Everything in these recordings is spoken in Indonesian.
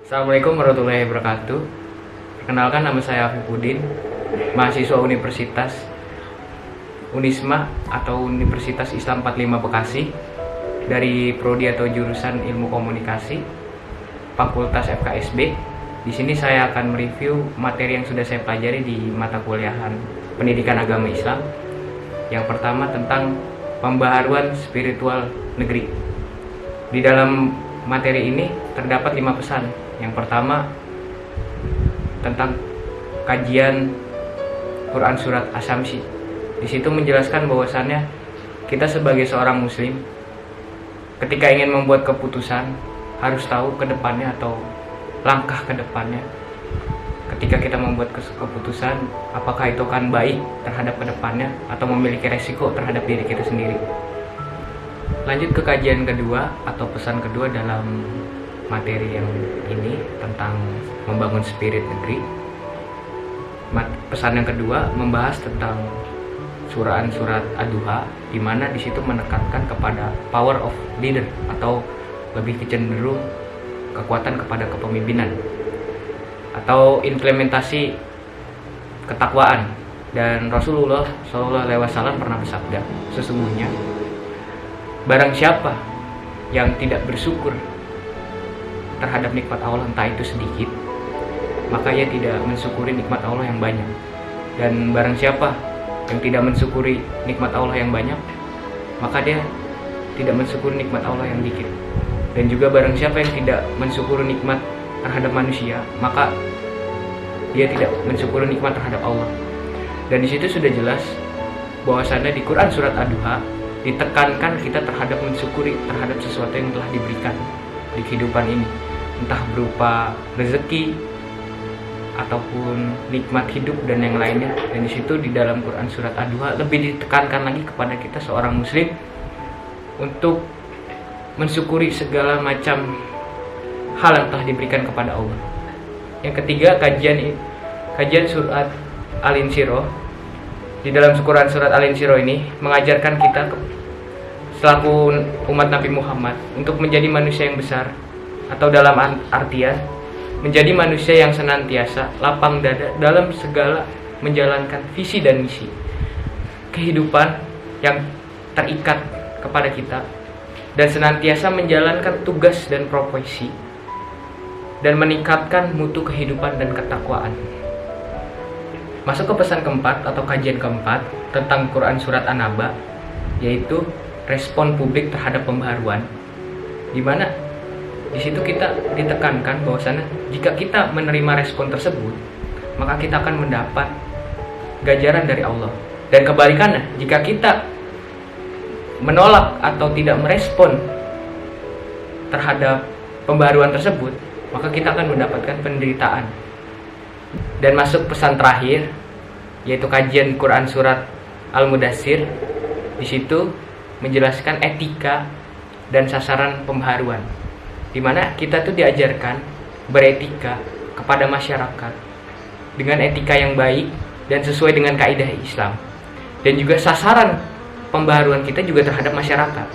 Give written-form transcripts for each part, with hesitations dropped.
Assalamualaikum warahmatullahi wabarakatuh. Perkenalkan, nama saya Afifuddin, mahasiswa Universitas Unisma atau Universitas Islam 45 Bekasi dari prodi atau jurusan Ilmu Komunikasi, Fakultas FKSB. Di sini saya akan mereview materi yang sudah saya pelajari di mata kuliahan Pendidikan Agama Islam. Yang pertama tentang pembaharuan spiritual negeri. Di dalam materi ini terdapat 5 pesan. Yang pertama tentang kajian Quran Surat Asy-Syamsi. Di situ menjelaskan bahwasannya kita sebagai seorang muslim ketika ingin membuat keputusan harus tahu ke depannya atau langkah ke depannya. Ketika kita membuat keputusan, apakah itu akan baik terhadap ke depannya atau memiliki resiko terhadap diri kita sendiri. Lanjut ke kajian kedua atau pesan kedua dalam materi yang ini tentang membangun spirit negeri. Pesan yang kedua membahas tentang surat Ad-Duha, di mana di situ menekankan kepada power of leader atau lebih cenderung kekuatan kepada kepemimpinan atau implementasi ketakwaan. Dan Rasulullah SAW pernah bersabda, sesungguhnya barang siapa yang tidak bersyukur terhadap nikmat Allah, entah itu sedikit, maka ia tidak mensyukuri nikmat Allah yang banyak. Dan barang siapa yang tidak mensyukuri nikmat Allah yang banyak, maka dia tidak mensyukuri nikmat Allah yang dikit. Dan juga barang siapa yang tidak mensyukuri nikmat terhadap manusia, maka dia tidak mensyukuri nikmat terhadap Allah. Dan di situ sudah jelas bahwasannya di Quran Surat Ad-Duha ditekankan kita terhadap mensyukuri terhadap sesuatu yang telah diberikan di kehidupan ini, entah berupa rezeki ataupun nikmat hidup dan yang lainnya. Dan di situ di dalam Quran Surat Ad-Duha lebih ditekankan lagi kepada kita seorang muslim untuk mensyukuri segala macam hal yang telah diberikan kepada Allah. Yang ketiga, kajian surat Al-Insyirah. Di dalam Quran Surat Al-Insyirah ini mengajarkan kita selaku umat Nabi Muhammad untuk menjadi manusia yang besar, atau dalam artian menjadi manusia yang senantiasa lapang dada dalam segala menjalankan visi dan misi kehidupan yang terikat kepada kita, dan senantiasa menjalankan tugas dan profesi dan meningkatkan mutu kehidupan dan ketakwaan. Masuk ke pesan keempat atau kajian keempat tentang Quran Surat An-Naba, yaitu respon publik terhadap pembaharuan, di mana di situ kita ditekankan bahwasannya jika kita menerima respon tersebut, maka kita akan mendapat ganjaran dari Allah. Dan kebalikannya, jika kita menolak atau tidak merespon terhadap pembaharuan tersebut, maka kita akan mendapatkan penderitaan. Dan masuk pesan terakhir, yaitu kajian Quran Surat Al-Mudaththir. Di situ menjelaskan etika dan sasaran pembaharuan, di mana kita tuh diajarkan beretika kepada masyarakat dengan etika yang baik dan sesuai dengan kaidah Islam. Dan juga sasaran pembaharuan kita juga terhadap masyarakat.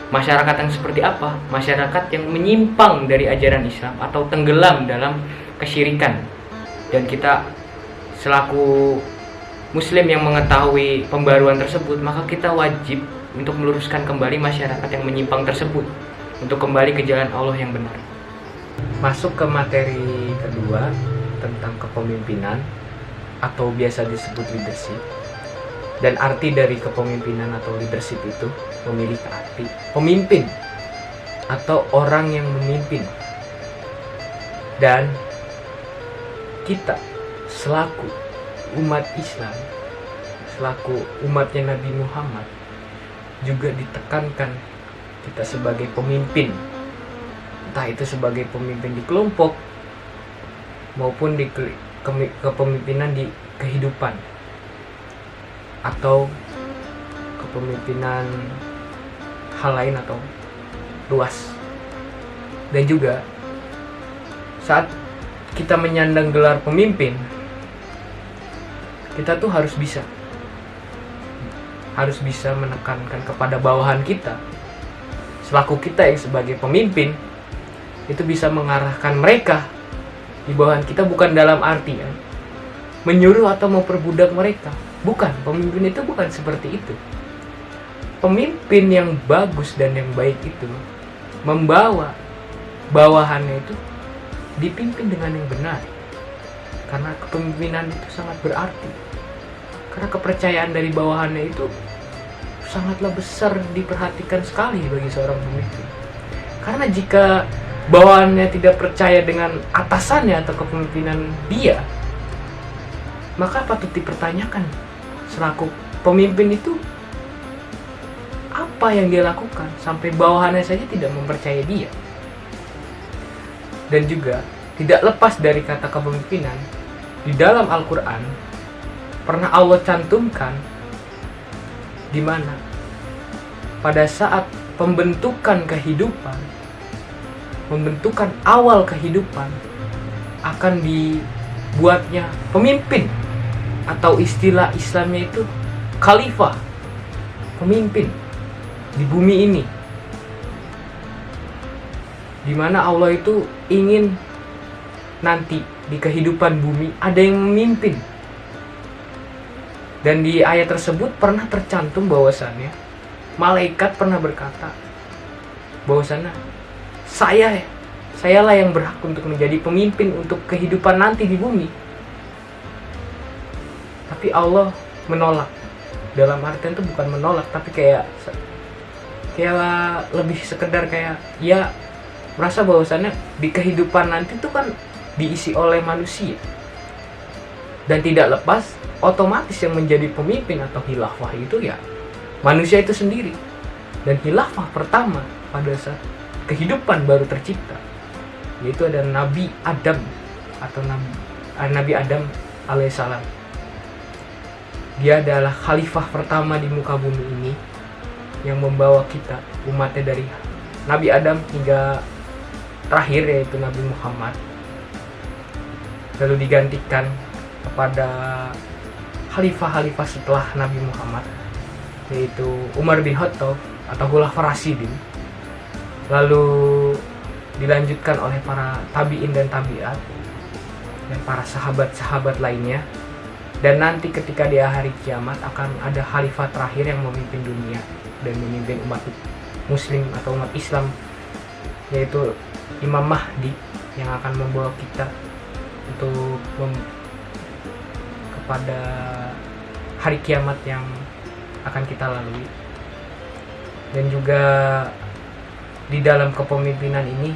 Masyarakat yang seperti apa? Masyarakat yang menyimpang dari ajaran Islam atau tenggelam dalam kesyirikan. Dan kita selaku muslim yang mengetahui pembaharuan tersebut, maka kita wajib untuk meluruskan kembali masyarakat yang menyimpang tersebut untuk kembali ke jalan Allah yang benar. Masuk ke materi kedua tentang kepemimpinan atau biasa disebut leadership. Dan arti dari kepemimpinan atau leadership itu memiliki arti pemimpin atau orang yang memimpin. Dan kita selaku umat Islam, selaku umatnya Nabi Muhammad, juga ditekankan kita sebagai pemimpin, entah itu sebagai pemimpin di kelompok maupun di kepemimpinan di kehidupan atau kepemimpinan hal lain atau luas. Dan juga saat kita menyandang gelar pemimpin, kita tuh harus bisa menekankan kepada bawahan kita selaku kita yang sebagai pemimpin itu bisa mengarahkan mereka di bawahan kita bukan dalam artian menyuruh atau memperbudak mereka. Bukan, pemimpin itu bukan seperti itu. Pemimpin yang bagus dan yang baik itu membawa bawahannya itu dipimpin dengan yang benar. Karena kepemimpinan itu sangat berarti. Karena kepercayaan dari bawahannya itu sangatlah besar, diperhatikan sekali bagi seorang pemimpin. Karena jika bawahannya tidak percaya dengan atasannya atau kepemimpinan dia, maka patut dipertanyakan selaku pemimpin itu apa yang dia lakukan sampai bawahannya saja tidak mempercayai dia. Dan juga tidak lepas dari kata kepemimpinan, di dalam Al-Quran pernah Allah cantumkan di mana pada saat pembentukan kehidupan, pembentukan awal kehidupan akan dibuatnya pemimpin, atau istilah Islamnya itu khalifah, pemimpin di bumi ini, dimana Allah itu ingin nanti di kehidupan bumi ada yang memimpin. Dan di ayat tersebut pernah tercantum bahwasannya malaikat pernah berkata bahwasannya sayalah yang berhak untuk menjadi pemimpin untuk kehidupan nanti di bumi. Tapi Allah menolak. Dalam artian itu bukan menolak, tapi kayak lebih sekedar kayak ya merasa bahwasannya di kehidupan nanti itu kan diisi oleh manusia, dan tidak lepas otomatis yang menjadi pemimpin atau khilafah itu ya manusia itu sendiri. Dan khilafah pertama pada saat kehidupan baru tercipta yaitu ada Nabi Adam atau Nabi Adam alaihissalam. Dia adalah khalifah pertama di muka bumi ini yang membawa kita umatnya dari Nabi Adam hingga terakhir yaitu Nabi Muhammad, lalu digantikan kepada khalifah-khalifah setelah Nabi Muhammad yaitu Umar bin Khattab atau Khulafaur Rasyidin, lalu dilanjutkan oleh para tabi'in dan tabi'at dan para sahabat-sahabat lainnya. Dan nanti ketika di hari kiamat akan ada khalifah terakhir yang memimpin dunia dan memimpin umat muslim atau umat Islam, yaitu Imam Mahdi yang akan membawa kita untuk kepada hari kiamat yang akan kita lalui. Dan juga di dalam kepemimpinan ini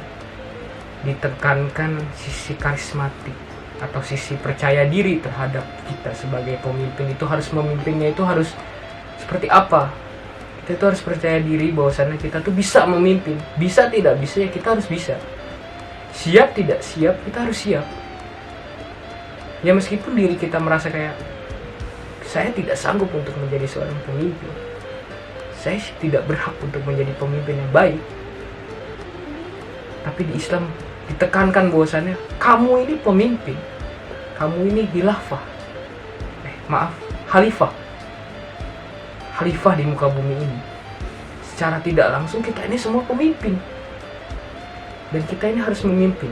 ditekankan sisi karismatik atau sisi percaya diri terhadap kita sebagai pemimpin. Itu harus memimpinnya itu harus seperti apa. Kita itu harus percaya diri bahwasannya kita tuh bisa memimpin. Bisa tidak bisa ya kita harus bisa. Siap tidak siap kita harus siap. Ya meskipun diri kita merasa kayak saya tidak sanggup untuk menjadi seorang pemimpin, saya tidak berhak untuk menjadi pemimpin yang baik, tapi di Islam ditekankan bahwasannya kamu ini pemimpin, kamu ini khalifah di muka bumi ini. Secara tidak langsung kita ini semua pemimpin, dan kita ini harus memimpin,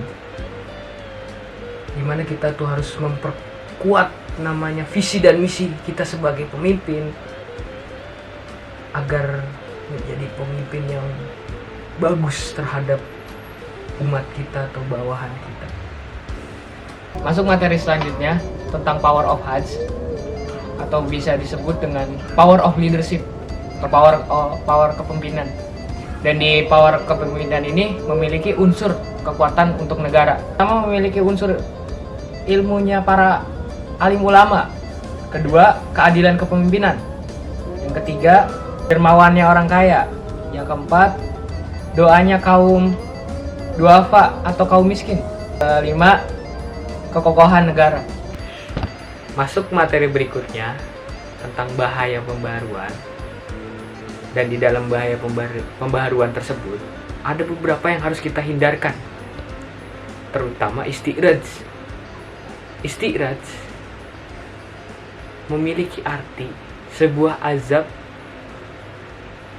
dimana kita tuh harus memperkuat namanya visi dan misi kita sebagai pemimpin agar menjadi pemimpin yang bagus terhadap umat kita atau bawahan kita. Masuk materi selanjutnya tentang power of Hajj, atau bisa disebut dengan power of leadership atau power kepemimpinan. Dan di power kepemimpinan ini memiliki unsur kekuatan untuk negara. Pertama, memiliki unsur ilmunya para alim ulama. Kedua, keadilan kepemimpinan. Yang ketiga, dermawannya orang kaya. Yang keempat, doanya kaum duafa atau kaum miskin. Kelima, kekokohan negara. Masuk materi berikutnya tentang bahaya pembaharuan. Dan di dalam bahaya pembaharuan tersebut ada beberapa yang harus kita hindarkan, terutama istiraj. Istiraj memiliki arti sebuah azab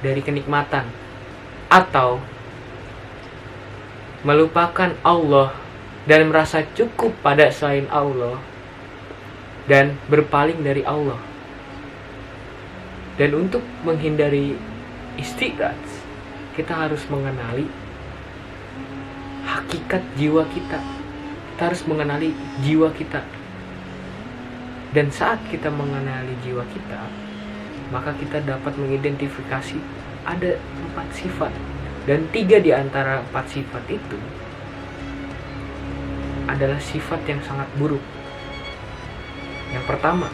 dari kenikmatan atau melupakan Allah dan merasa cukup pada selain Allah dan berpaling dari Allah. Dan untuk menghindari istighfar, kita harus mengenali hakikat jiwa kita. Kita harus mengenali jiwa kita. Dan saat kita mengenali jiwa kita, maka kita dapat mengidentifikasi ada 4 sifat. Dan 3 di antara 4 sifat itu adalah sifat yang sangat buruk. Yang pertama,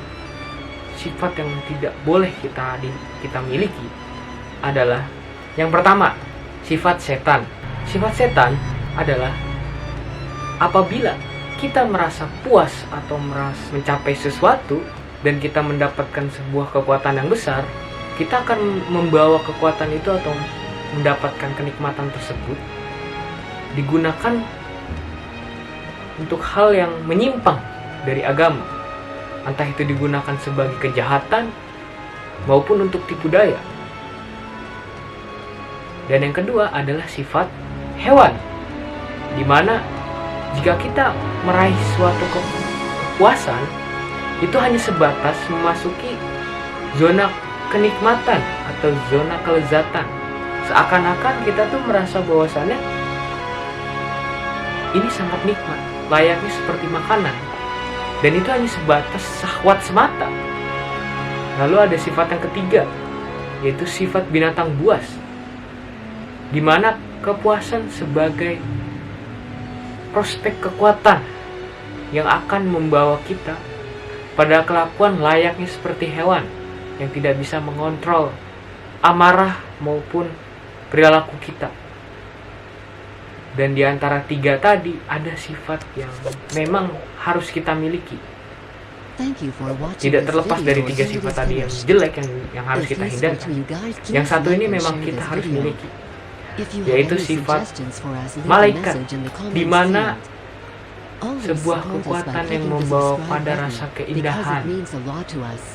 sifat yang tidak boleh kita miliki adalah yang pertama, sifat setan. Sifat setan adalah apabila kita merasa puas atau merasa mencapai sesuatu dan kita mendapatkan sebuah kekuatan yang besar, kita akan membawa kekuatan itu atau mendapatkan kenikmatan tersebut digunakan untuk hal yang menyimpang dari agama. Entah itu digunakan sebagai kejahatan maupun untuk tipu daya. Dan yang kedua adalah sifat hewan, di mana jika kita meraih suatu kepuasan, itu hanya sebatas memasuki zona kenikmatan atau zona kelezatan. Seakan-akan kita tuh merasa bahwasannya ini sangat nikmat, layaknya seperti makanan. Dan itu hanya sebatas syahwat semata. Lalu ada sifat yang ketiga, yaitu sifat binatang buas, di mana kepuasan sebagai prospek kekuatan yang akan membawa kita pada kelakuan layaknya seperti hewan yang tidak bisa mengontrol amarah maupun perilaku kita. Dan di antara 3 tadi ada sifat yang memang harus kita miliki. Tidak terlepas dari 3 sifat tadi yang jelek yang harus kita hindarkan. Yang satu ini memang kita harus miliki, yaitu sifat malaikat, di mana sebuah kekuatan yang membawa pada rasa keindahan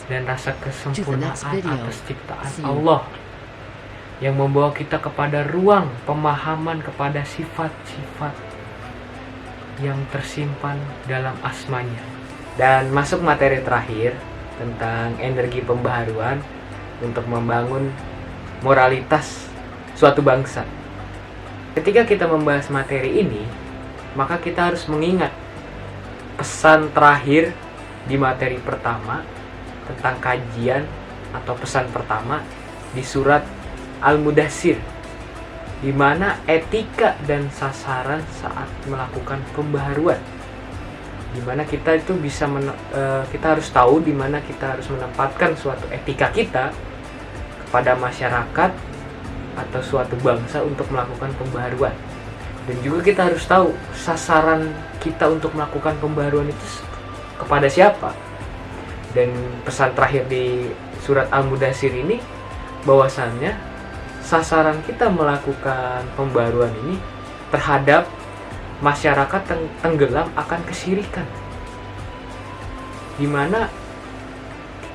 dan rasa kesempurnaan atas ciptaan Allah, yang membawa kita kepada ruang pemahaman kepada sifat-sifat yang tersimpan dalam asmanya. Dan masuk materi terakhir tentang energi pembaharuan untuk membangun moralitas suatu bangsa. Ketika kita membahas materi ini, maka kita harus mengingat pesan terakhir di materi pertama tentang kajian atau pesan pertama di surat Al-Mudaththir, di mana etika dan sasaran saat melakukan pembaharuan, di mana kita itu kita harus tahu di mana kita harus menempatkan suatu etika kita kepada masyarakat atau suatu bangsa untuk melakukan pembaharuan. Dan juga kita harus tahu sasaran kita untuk melakukan pembaharuan itu kepada siapa. Dan pesan terakhir di surat Al-Mudaththir ini bahwasannya sasaran kita melakukan pembaharuan ini terhadap masyarakat tenggelam akan kesyirikan, di mana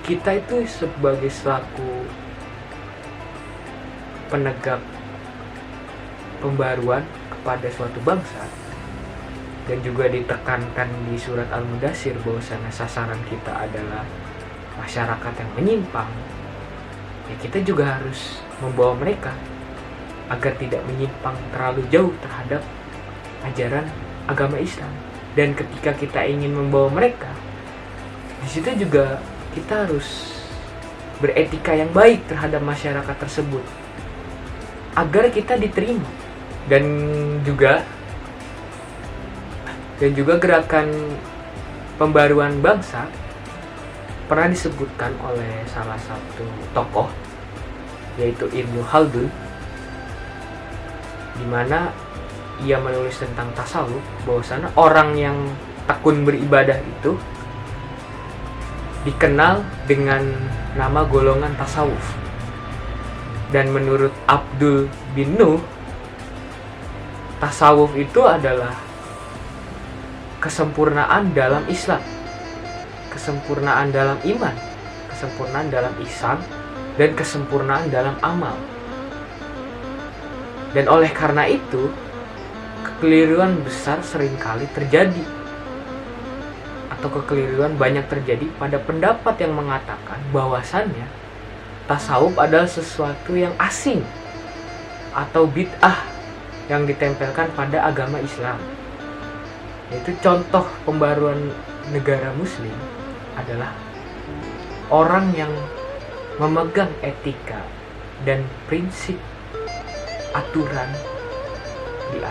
kita itu sebagai selaku penegak pembaharuan kepada suatu bangsa, dan juga ditekankan di surat Al-Mudaththir bahwasanya sasaran kita adalah masyarakat yang menyimpang, ya kita juga harus membawa mereka agar tidak menyimpang terlalu jauh terhadap ajaran agama Islam. Dan ketika kita ingin membawa mereka, di situ juga kita harus beretika yang baik terhadap masyarakat tersebut agar kita diterima. Dan juga gerakan pembaruan bangsa pernah disebutkan oleh salah satu tokoh, yaitu Ibnu Khaldun, di mana ia menulis tentang tasawuf bahwasanya orang yang tekun beribadah itu dikenal dengan nama golongan tasawuf. Dan menurut Abdul bin Nuh, tasawuf itu adalah kesempurnaan dalam Islam, kesempurnaan dalam iman, kesempurnaan dalam ihsan, dan kesempurnaan dalam amal. Dan oleh karena itu, kekeliruan besar seringkali terjadi, atau kekeliruan banyak terjadi pada pendapat yang mengatakan bahwasannya tasawuf adalah sesuatu yang asing atau bid'ah yang ditempelkan pada agama Islam. Yaitu contoh pembaruan negara muslim adalah orang yang memegang etika dan prinsip aturan di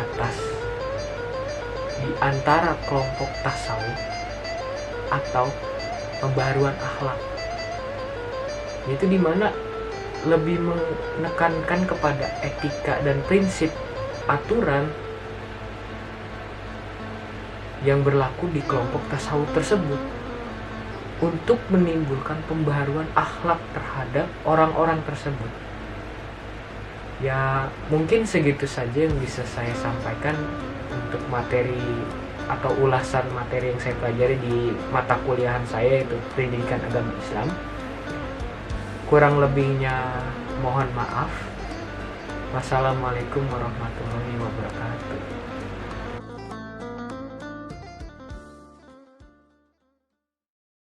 antara kelompok tasawuf atau pembaruan akhlak, yaitu dimana lebih menekankan kepada etika dan prinsip aturan yang berlaku di kelompok tasawuf tersebut untuk menimbulkan pembaharuan akhlak terhadap orang-orang tersebut. Ya, mungkin segitu saja yang bisa saya sampaikan untuk materi atau ulasan materi yang saya pelajari di mata kuliahan saya, yaitu Pendidikan Agama Islam. Kurang lebihnya mohon maaf. Wassalamualaikum warahmatullahi wabarakatuh.